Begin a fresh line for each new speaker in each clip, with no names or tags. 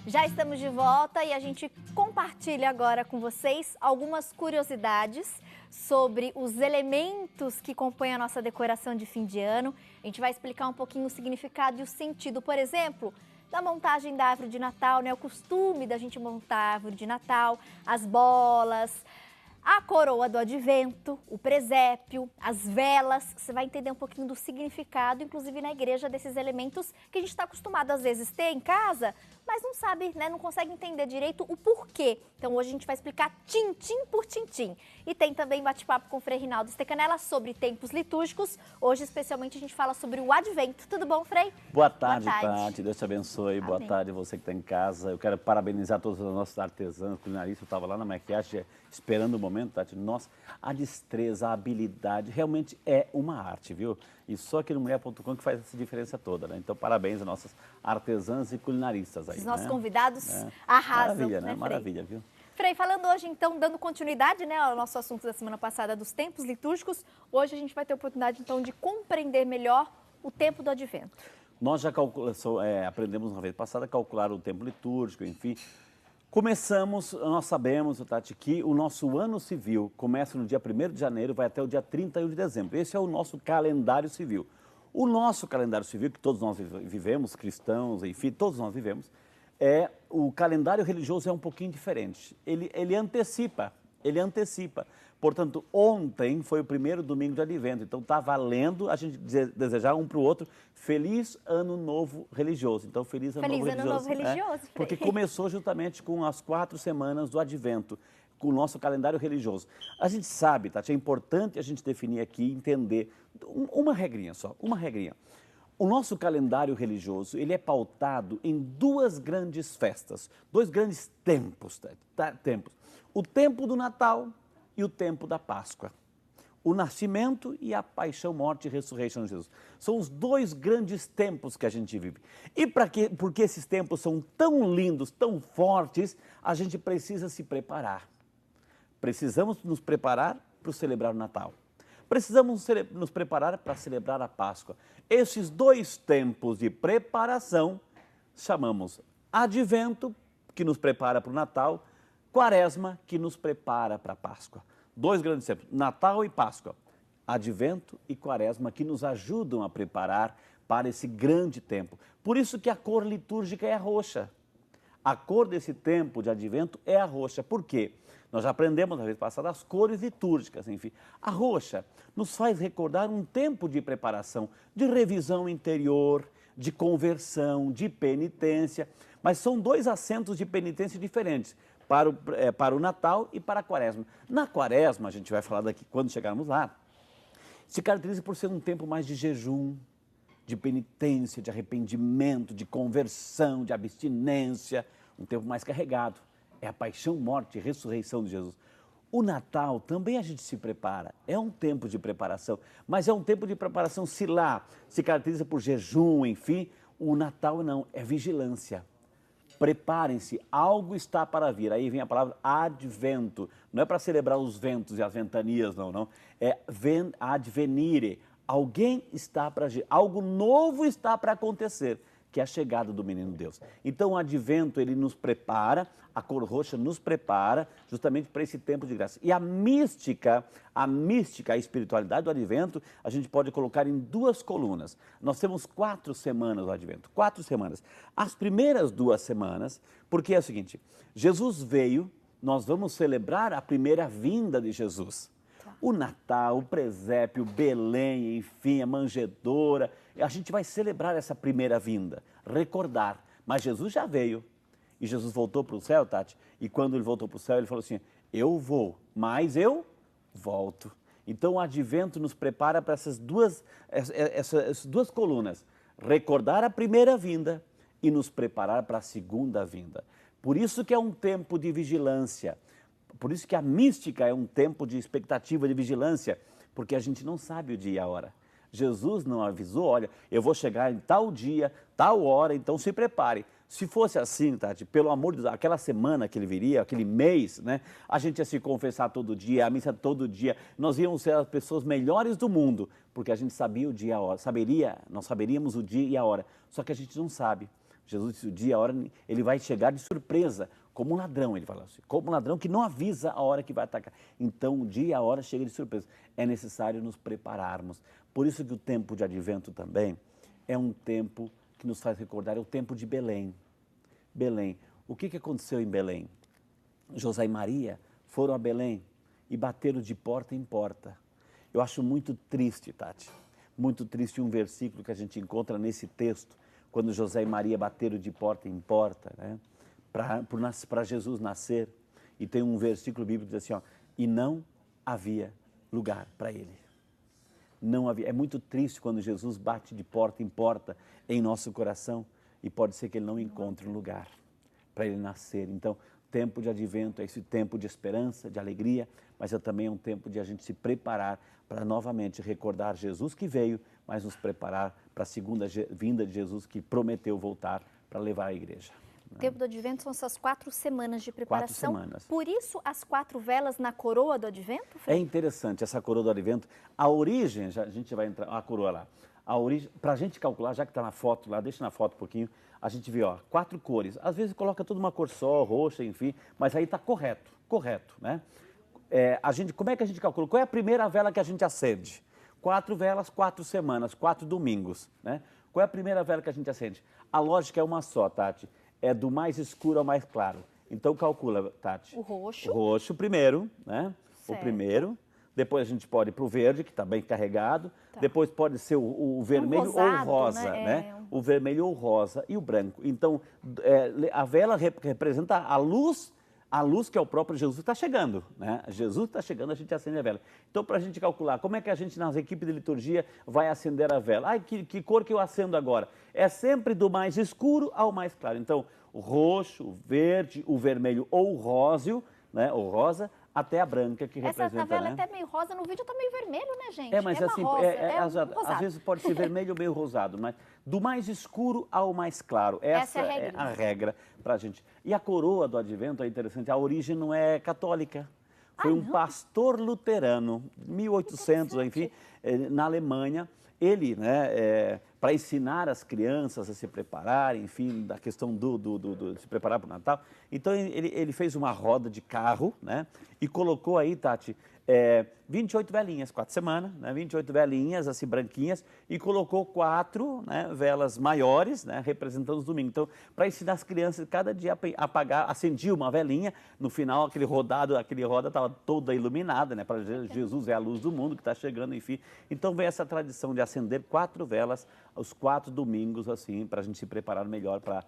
Já estamos de volta e a gente compartilha agora com vocês algumas curiosidades sobre os elementos que compõem a nossa decoração de fim de ano. A gente vai explicar um pouquinho o significado e o sentido, por exemplo, da montagem da árvore de Natal, né? O costume da gente montar a árvore de Natal, as bolas, a coroa do advento, o presépio, as velas. Você vai entender um pouquinho do significado, inclusive na igreja, desses elementos que a gente está acostumado às vezes ter em casa, mas não sabe, né, não consegue entender direito o porquê. Então hoje a gente vai explicar tintim por tintim. E tem também bate-papo com o Frei Rinaldo Stecanella sobre tempos litúrgicos. Hoje especialmente a gente fala sobre o advento. Tudo bom, Frei?
Boa tarde, Tati. Deus te abençoe.
Amém.
Boa tarde você que está em casa. Eu quero parabenizar todos os nossos artesãos, culinaristas. Eu estava lá na maquiagem esperando o momento, Tati. Nossa, a destreza, a habilidade, realmente é uma arte, viu? E só aqui no mulher.com que faz essa diferença toda, né? Então, parabéns às nossas artesãs e culinaristas aí,
Os nossos
né?
convidados arrasam,
Maravilha,
né,
né?
Frei?
Maravilha, viu?
Frei, falando hoje, então, dando continuidade, né, ao nosso assunto da semana passada dos tempos litúrgicos, hoje a gente vai ter a oportunidade, então, de compreender melhor o tempo do advento.
Nós já aprendemos na vez passada a calcular o tempo litúrgico, enfim. Nós sabemos, Tati, que o nosso ano civil começa no dia 1º de janeiro, vai até o dia 31 de dezembro. Esse é o nosso calendário civil. O nosso calendário civil, que todos nós vivemos, cristãos, enfim, todos nós vivemos, o calendário religioso é um pouquinho diferente. Ele antecipa. Portanto, ontem foi o primeiro domingo de advento, então está valendo a gente desejar um para o outro feliz ano novo religioso. Então, feliz ano novo religioso. Porque começou justamente com as 4 semanas do advento, com o nosso calendário religioso. A gente sabe, Tati, é importante a gente definir aqui, entender uma regrinha só, uma regrinha. O nosso calendário religioso, ele é pautado em 2 grandes festas, 2 grandes tempos, tempos. O tempo do Natal e o tempo da Páscoa. O nascimento e a paixão, morte e ressurreição de Jesus. São os 2 grandes tempos que a gente vive. E porque esses tempos são tão lindos, tão fortes, a gente precisa se preparar. Precisamos nos preparar para celebrar o Natal. Precisamos nos preparar para celebrar a Páscoa. Esses 2 tempos de preparação chamamos Advento, que nos prepara para o Natal, Quaresma, que nos prepara para a Páscoa. 2 grandes tempos, Natal e Páscoa. Advento e Quaresma, que nos ajudam a preparar para esse grande tempo. Por isso que a cor litúrgica é a roxa. A cor desse tempo de Advento é a roxa. Por quê? Nós já aprendemos na vez passada as cores litúrgicas, enfim. A roxa nos faz recordar um tempo de preparação, de revisão interior, de conversão, de penitência. Mas são 2 acentos de penitência diferentes, para o Natal e para a Quaresma. Na Quaresma, a gente vai falar daqui quando chegarmos lá, se caracteriza por ser um tempo mais de jejum, de penitência, de arrependimento, de conversão, de abstinência, um tempo mais carregado. É a paixão, morte e ressurreição de Jesus. O Natal também a gente se prepara, é um tempo de preparação, mas é um tempo de preparação se lá se caracteriza por jejum, enfim, o Natal não, é vigilância. Preparem-se, algo está para vir. Aí vem a palavra advento. Não é para celebrar os ventos e as ventanias, não. É advenire. Alguém está para agir, algo novo está para acontecer, que é a chegada do menino Deus. Então o advento, ele nos prepara, a cor roxa nos prepara justamente para esse tempo de graça. E a mística, a espiritualidade do advento, a gente pode colocar em 2 colunas. Nós temos 4 semanas do advento, 4 semanas. As primeiras 2 semanas, porque é o seguinte, Jesus veio, nós vamos celebrar a primeira vinda de Jesus. O Natal, o presépio, Belém, enfim, a manjedoura, a gente vai celebrar essa primeira vinda, recordar. Mas Jesus já veio e Jesus voltou para o céu, Tati, e quando ele voltou para o céu, ele falou assim, eu vou, mas eu volto. Então o advento nos prepara para essas duas colunas, recordar a primeira vinda e nos preparar para a segunda vinda. Por isso que é um tempo de vigilância. Por isso que a mística é um tempo de expectativa, de vigilância, porque a gente não sabe o dia e a hora. Jesus não avisou, olha, eu vou chegar em tal dia, tal hora, então se prepare. Se fosse assim, Tati, pelo amor de Deus, aquela semana que ele viria, aquele mês, né, a gente ia se confessar todo dia, a missa todo dia, nós íamos ser as pessoas melhores do mundo, porque a gente sabia o dia e a hora, nós saberíamos o dia e a hora, só que a gente não sabe. Jesus disse o dia, a hora, ele vai chegar de surpresa, como um ladrão, ele fala assim, como um ladrão que não avisa a hora que vai atacar. Então, o dia e a hora chega de surpresa. É necessário nos prepararmos. Por isso que o tempo de advento também é um tempo que nos faz recordar, é o tempo de Belém. Belém. O que aconteceu em Belém? José e Maria foram a Belém e bateram de porta em porta. Eu acho muito triste, Tati, muito triste um versículo que a gente encontra nesse texto, quando José e Maria bateram de porta em porta, né, para Jesus nascer. E tem um versículo bíblico que diz assim, ó, e não havia lugar para ele. Não havia. É muito triste quando Jesus bate de porta em porta em nosso coração e pode ser que ele não encontre um lugar para ele nascer. Então, tempo de advento é esse tempo de esperança, de alegria, mas é também um tempo de a gente se preparar para novamente recordar Jesus que veio, mas nos preparar para a segunda vinda de Jesus que prometeu voltar para levar a igreja.
O tempo do advento são essas 4 semanas de preparação.
4 semanas.
Por isso, as 4 velas na coroa do advento?
É interessante essa coroa do advento. A origem, a gente vai entrar, a coroa lá. A origem, para a gente calcular, já que está na foto lá, deixa na foto um pouquinho, a gente vê, ó, 4 cores. Às vezes coloca tudo uma cor só, roxa, enfim, mas aí está correto, né? Como é que a gente calcula? Qual é a primeira vela que a gente acende? 4 velas, 4 semanas, 4 domingos, né? Qual é a primeira vela que a gente acende? A lógica é uma só, Tati. É do mais escuro ao mais claro. Então calcula, Tati.
O roxo.
O roxo primeiro, né?
Certo.
O primeiro. Depois a gente pode ir para o verde, que está bem carregado. Tá. Depois pode ser o vermelho rosado, ou o rosa, né? O vermelho ou o rosa e o branco. Então, a vela representa a luz que é o próprio Jesus está chegando, né? Jesus está chegando, a gente acende a vela. Então, para a gente calcular, como é que a gente, nas equipes de liturgia, vai acender a vela? Ai, que cor que eu acendo agora? É sempre do mais escuro ao mais claro. Então, o roxo, o verde, o vermelho ou o róseo, né? O rosa, até a branca, que representa,
essa vela
né?
é até meio rosa, no vídeo está meio vermelho, né, gente?
Mas assim, às vezes pode ser vermelho ou meio rosado, mas do mais escuro ao mais claro. Essa é a regra para a gente. E a coroa do advento é interessante, a origem não é católica. Foi um pastor luterano, 1800, enfim, na Alemanha. Ele, né, para ensinar as crianças a se preparar, enfim, da questão de se preparar para o Natal. Então, ele fez uma roda de carro, né, e colocou aí, Tati, 28 velinhas, 4 semanas, né, 28 velinhas, assim, branquinhas, e colocou 4, né, velas maiores, né, representando os domingos. Então, para ensinar as crianças, cada dia apagar, acendia uma velinha, no final, aquele roda estava toda iluminada, né, para Jesus é a luz do mundo que está chegando, enfim. Então, vem essa tradição de acender 4 velas aos 4 domingos, assim, para a gente se preparar melhor para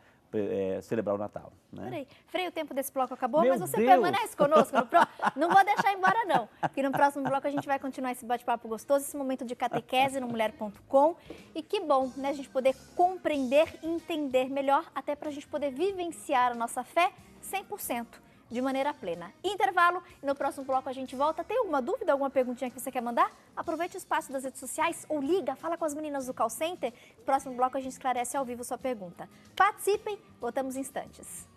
celebrar o Natal. Né?
Peraí, Frei, o tempo desse bloco acabou,
Meu
mas você
Deus!
permanece conosco no próximo. Não vou deixar embora, não. Porque no próximo bloco a gente vai continuar esse bate-papo gostoso, esse momento de catequese no mulher.com. E que bom, né, a gente poder compreender e entender melhor, até para a gente poder vivenciar a nossa fé 100%. De maneira plena. Intervalo e no próximo bloco a gente volta. Tem alguma dúvida, alguma perguntinha que você quer mandar? Aproveite o espaço das redes sociais ou liga, fala com as meninas do call center. No próximo bloco a gente esclarece ao vivo sua pergunta. Participem, voltamos em instantes.